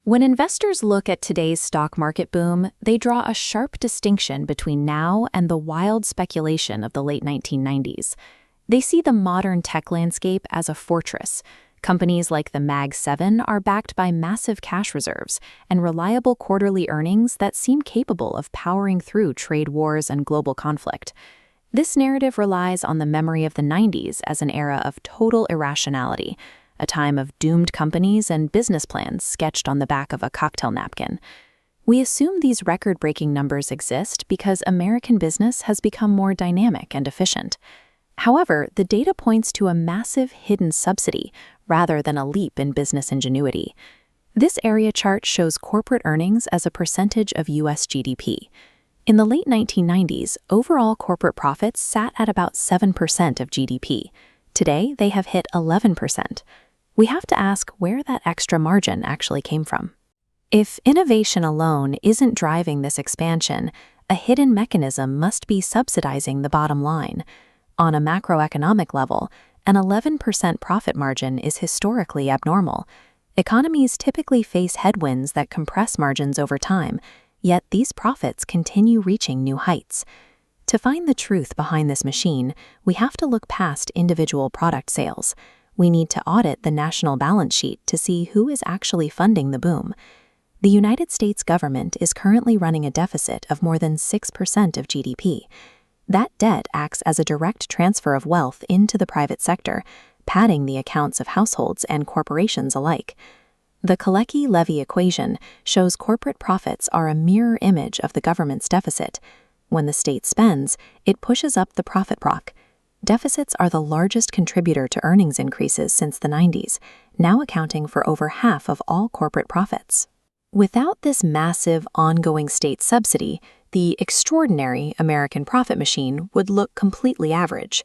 When investors look at today's stock market boom, they draw a sharp distinction between now and the wild speculation of the late 1990s. They see the modern tech landscape as a fortress. Companies like the Mag 7 are backed by massive cash reserves and reliable quarterly earnings that seem capable of powering through trade wars and global conflict. This narrative relies on the memory of the 90s as an era of total irrationality, a time of doomed companies and business plans sketched on the back of a cocktail napkin. We assume these record-breaking numbers exist because American business has become more dynamic and efficient. However, the data points to a massive hidden subsidy rather than a leap in business ingenuity. This area chart shows corporate earnings as a percentage of U.S. GDP. In the late 1990s, overall corporate profits sat at about 7% of GDP. Today, they have hit 11%. We have to ask where that extra margin actually came from. If innovation alone isn't driving this expansion, a hidden mechanism must be subsidizing the bottom line. On a macroeconomic level, an 11% profit margin is historically abnormal. Economies typically face headwinds that compress margins over time, yet these profits continue reaching new heights. To find the truth behind this machine, we have to look past individual product sales. We need to audit the national balance sheet to see who is actually funding the boom. The United States government is currently running a deficit of more than 6% of GDP. That debt acts as a direct transfer of wealth into the private sector, padding the accounts of households and corporations alike. The Kalecki-Levy equation shows corporate profits are a mirror image of the government's deficit. When the state spends, it pushes up the profit block. Deficits are the largest contributor to earnings increases since the 90s, now accounting for over half of all corporate profits. Without this massive, ongoing state subsidy, the extraordinary American profit machine would look completely average.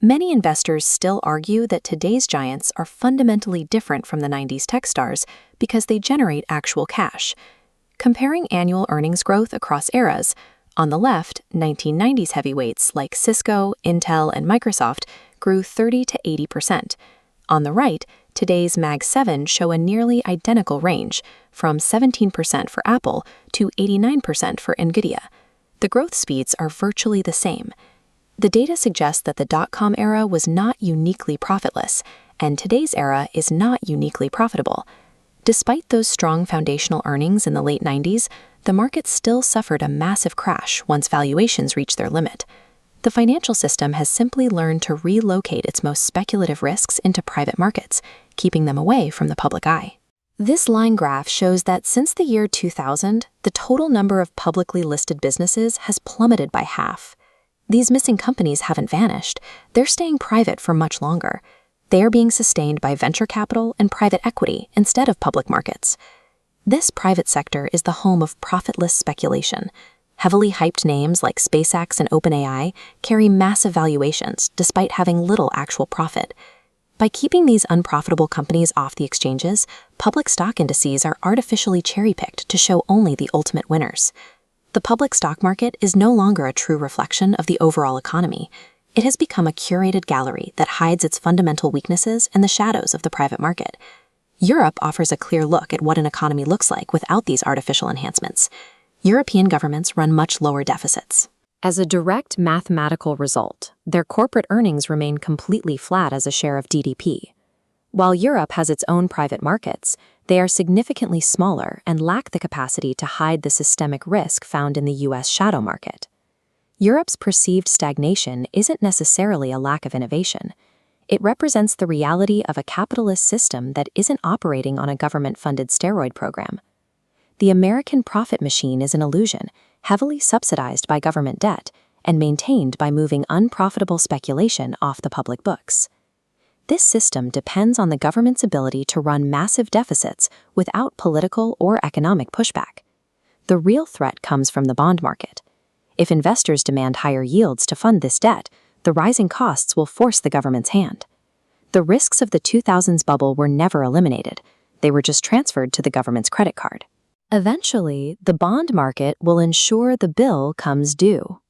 Many investors still argue that today's giants are fundamentally different from the 90s tech stars because they generate actual cash. Comparing annual earnings growth across eras, on the left, 1990s heavyweights like Cisco, Intel, and Microsoft grew 30 to 80%. On the right, today's Mag 7 show a nearly identical range, from 17% for Apple to 89% for NVIDIA. The growth speeds are virtually the same. The data suggests that the dot-com era was not uniquely profitless, and today's era is not uniquely profitable. Despite those strong foundational earnings in the late 90s, the market still suffered a massive crash once valuations reached their limit. The financial system has simply learned to relocate its most speculative risks into private markets, keeping them away from the public eye. This line graph shows that since the year 2000, the total number of publicly listed businesses has plummeted by half. These missing companies haven't vanished, they're staying private for much longer. They are being sustained by venture capital and private equity instead of public markets. This private sector is the home of profitless speculation. Heavily hyped names like SpaceX and OpenAI carry massive valuations despite having little actual profit. By keeping these unprofitable companies off the exchanges, public stock indices are artificially cherry-picked to show only the ultimate winners. The public stock market is no longer a true reflection of the overall economy. It has become a curated gallery that hides its fundamental weaknesses in the shadows of the private market. Europe offers a clear look at what an economy looks like without these artificial enhancements. European governments run much lower deficits. As a direct mathematical result, their corporate earnings remain completely flat as a share of GDP. While Europe has its own private markets, they are significantly smaller and lack the capacity to hide the systemic risk found in the U.S. shadow market. Europe's perceived stagnation isn't necessarily a lack of innovation. It represents the reality of a capitalist system that isn't operating on a government-funded steroid program. The American profit machine is an illusion, heavily subsidized by government debt and maintained by moving unprofitable speculation off the public books. This system depends on the government's ability to run massive deficits without political or economic pushback. The real threat comes from the bond market. If investors demand higher yields to fund this debt, the rising costs will force the government's hand. The risks of the 2000s bubble were never eliminated. They were just transferred to the government's credit card. Eventually, the bond market will ensure the bill comes due.